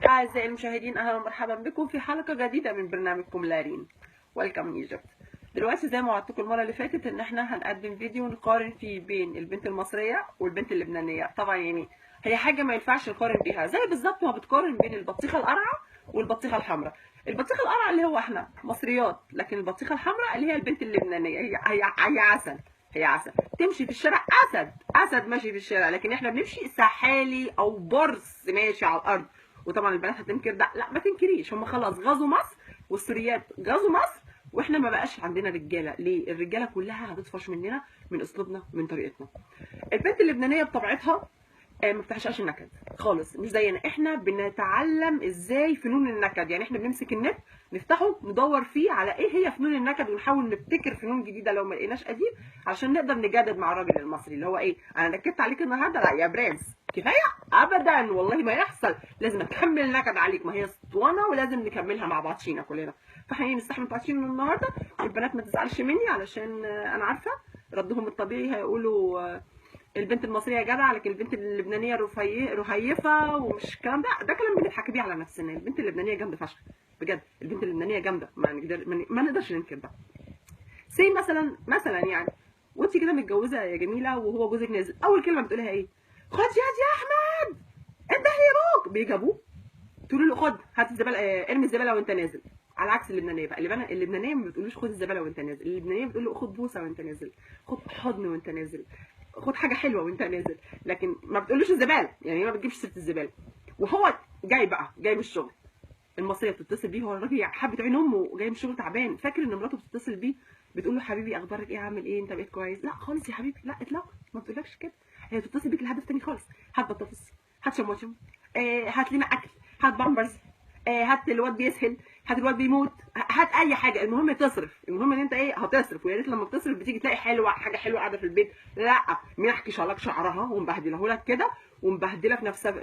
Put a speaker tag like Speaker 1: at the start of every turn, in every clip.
Speaker 1: أعزائي المشاهدين، أهلا ومرحبا بكم في حلقة جديدة من برنامجكم لارين ويلكم ايجيبت. دلوقتي زي ما وعدتكم المرة اللي فاتت إن احنا هنقدم فيديو نقارن فيه بين البنت المصرية والبنت اللبنانية. طبعا يعني هي حاجة ما ينفعش نقارن بيها، زي بالظبط ما بتقارن بين البطيخة القرعة والبطيخة الحمراء. البطيخة القرعة اللي هو احنا مصريات، لكن البطيخة الحمراء اللي هي البنت اللبنانية هي عسل. هي عسل، تمشي في الشارع اسد ماشي في الشارع، لكن احنا بنمشي سحالي او برص ماشي على الارض. وطبعا البنات هتنكر ده، لا ما تنكريش، هم خلاص غزوا مصر والسوريات غزوا مصر، واحنا ما بقاش عندنا رجاله. ليه؟ الرجاله كلها هتطفش مننا، من اسلوبنا، من طريقتنا. البنت اللبنانيه بطبيعتها ما بتعشقش النكد خالص، مش زينا. احنا بنتعلم ازاي فنون النكد، يعني احنا بنمسك النت نفتحه ندور فيه على ايه هي فنون النكد، ونحاول نبتكر فنون جديده لو ما لقيناش قديم، عشان نقدر نجادل مع الراجل المصري اللي هو ايه، انا نكدت عليك النهارده، لا يا برنس كفايه، ابدا والله ما يحصل، لازم اكمل نكد عليك، ما هي اسطوانه ولازم نكملها مع بعضينا كلنا. فاحنا نستحمل بعضينا النهارده، والبنات ما تزعلش مني علشان انا عارفه ردهم الطبيعي هيقولوا البنت المصريه جدعه، لكن البنت اللبنانيه رهيفه ومش الكلام ده كلام بنضحك بيه على نفسنا. البنت اللبنانيه جامده فشخ بجد، البنت اللبنانيه جامده، ما نقدرش ننكر ده. سي مثلا يعني وانت كده متجوزه يا جميله وهو جوزك نازل، اول كلمه بتقولها ايه؟ خد يا احمد انت هيبوك، بيجي ابوه تقول له خد هات الزباله، ارمي الزباله وانت نازل. على عكس اللبنانيه بقى، اللبنانيه ما بتقولوش خد الزباله وانت نازل، اللبنانيه بتقول له خد بوسه وانت نازل، خد حضن وانت نازل، خد حاجه حلوه وانت نازل، لكن ما بتقولوش الزباله، يعني ما بتجيبش سيره الزباله. وهو جاي من الشغل، المصريه بتتصل بيه، هو الراجل حبه عين امه جاي من الشغل تعبان، فاكر ان مراته بتتصل بيه بتقول له حبيبي اخبارك ايه، عامل ايه، انت بقيت كويس؟ لا خالص يا حبيبي، لا اطلاقا ما بتقولكش كده. هي بتتصل بيك لهدف تاني خالص، هات بطاطس، هات شموشم، هات لنا اكل، هات بامبرز، هات الواد بيسهل، هات الواد بيموت، هات اي حاجه، المهم تصرف، المهم ان انت ايه هتصرف. ويا ريت لما بتصرف بتيجي تلاقي حاجه حلوه قاعده في البيت، لا منحكي شالك شعرها ومبهدله لك كده، ومبهدله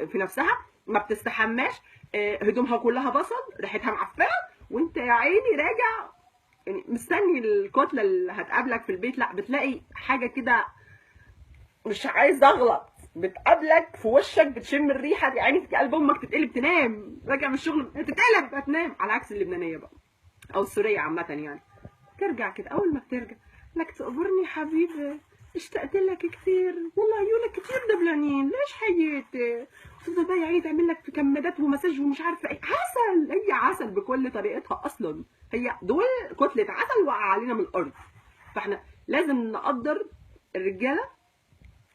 Speaker 1: في نفسها ما بتستحماش، هدومها كلها بصل، ريحتها معفنه، وانت يا عيني راجع يعني مستني الكتله اللي هتقابلك في البيت، لا بتلاقي حاجه كده، مش عايز اغلط، بتقابلك في وشك، بتشم الريحه دي، عيني في قلب امك تتقلب، تنام راجع من الشغل تتقلب هتنام. على عكس اللبنانيه بقى او السوريه عامه، يعني ترجع كده، اول ما بترجع لك تقبرني حبيبي، اشتقت لك كتير والله، عيونك كتير دبلانين، ليش حياتي؟ تفضل بقى يعني تعمل لك في كمادات ومساج ومش عارفه ايه، عسل، هي عسل بكل طريقتها اصلا، هي دول كتله عسل وقع علينا من الارض. فاحنا لازم نقدر الرجاله،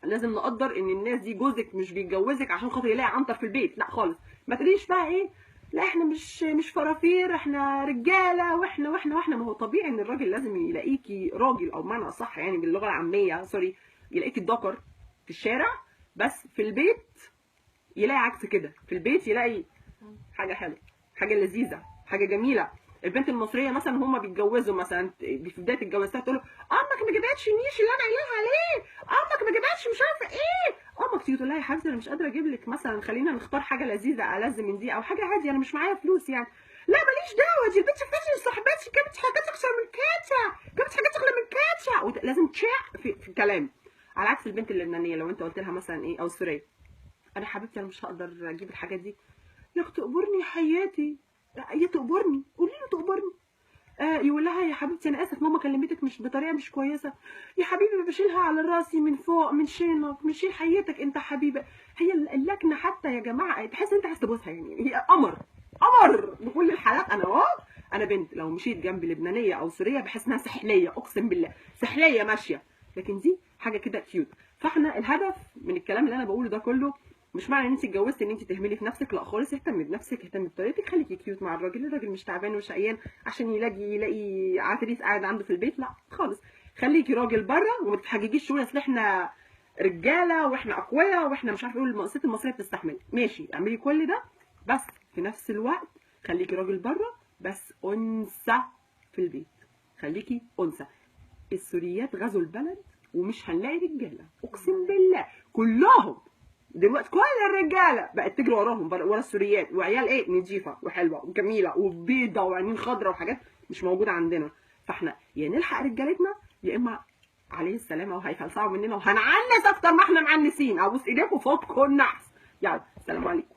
Speaker 1: لازم نقدر ان الناس دي جوزك مش بيتجوزك عشان خاطر يلاقي عنتر في البيت، لا خالص. ما تقوليش بقى ايه، لا احنا مش فرافير، احنا رجاله، واحنا ما هو طبيعي ان الراجل لازم يلاقيكي راجل، او بمعنى اصح يعني باللغه العاميه سوري، يلاقيكي الذكر في الشارع، بس في البيت يلاقي عكس كده، في البيت يلاقي حاجه حلوه، حاجه لذيذه، حاجه جميله. البنت المصريه مثلا هما بيتجوزوا مثلا في بدايه الجواز تقول له امك ما جابتش النيش اللي انا قايلها عليه، امك ما جابتش مش عارفه ايه، امك تيجي تقول لها يا حبيبتي انا مش قادره اجيب لك مثلا، خلينا نختار حاجه لذيذه ألذ من دي، او حاجه عادي انا مش معايا فلوس يعني. لا ماليش دعوه، دي البنت فاشل صاحبتي جابت حاجات اكثر من كده، جابت حاجات اغلى من كده، لازم تشاع في الكلام. على عكس البنت اللبنانيه، لو انت قلت لها مثلا ايه، او السوريه، انا حبيبتي انا مش هقدر اجيب الحاجات دي، يا اخت تقبرني يا حياتي، هي تقبرني، قولي له تقبرني. يقول لها يا حبيبتي انا اسف ماما كلمتك مش بطريقه مش كويسه، يا حبيبي بشيلها على راسي من فوق، من شينك، من شيل حياتك انت حبيبه. هي اللكنه حتى يا جماعه تحس ان انت عايز تبوسها، يعني هي قمر بكل الحالات. انا انا بنت لو مشيت جنب لبنانيه او سوريه بحس انها سحليه، اقسم بالله سحليه ماشيه، لكن دي حاجه كده كيوت. فاحنا الهدف من الكلام اللي انا بقوله ده كله، مش معنى ان انت اتجوزتي ان انت تهملي في نفسك، لا خالص، اهتمي بنفسك، اهتمي بطريقتك، خليكي كيوت مع الراجل مش تعبان وشقيان عشان يلاقي عفريت قاعد عنده في البيت، لا خالص، خليكي راجل بره وما تتحججيش شويه اصل احنا رجاله واحنا اقوياء واحنا مش عارفه ايه، الست المصريه بتستحمل، ماشي اعملي كل ده، بس في نفس الوقت خليكي راجل بره بس انثى في البيت، خليكي انثى. السوريات غزوا البلد ومش هنلاقي رجاله، اقسم بالله كلهم دلوقتي كل الرجاله بقت تجري وراهم، ورا السوريات، وعيال ايه نضيفه وحلوه وجميله وبيضه وعينين خضراء وحاجات مش موجوده عندنا. فاحنا يا نلحق رجالتنا يا اما عليه السلامه وهيفلسعوا مننا وهنعنس اكتر ما احنا معنسين. ابوس ايديكم فوقكم النحس. يلا السلام عليكم.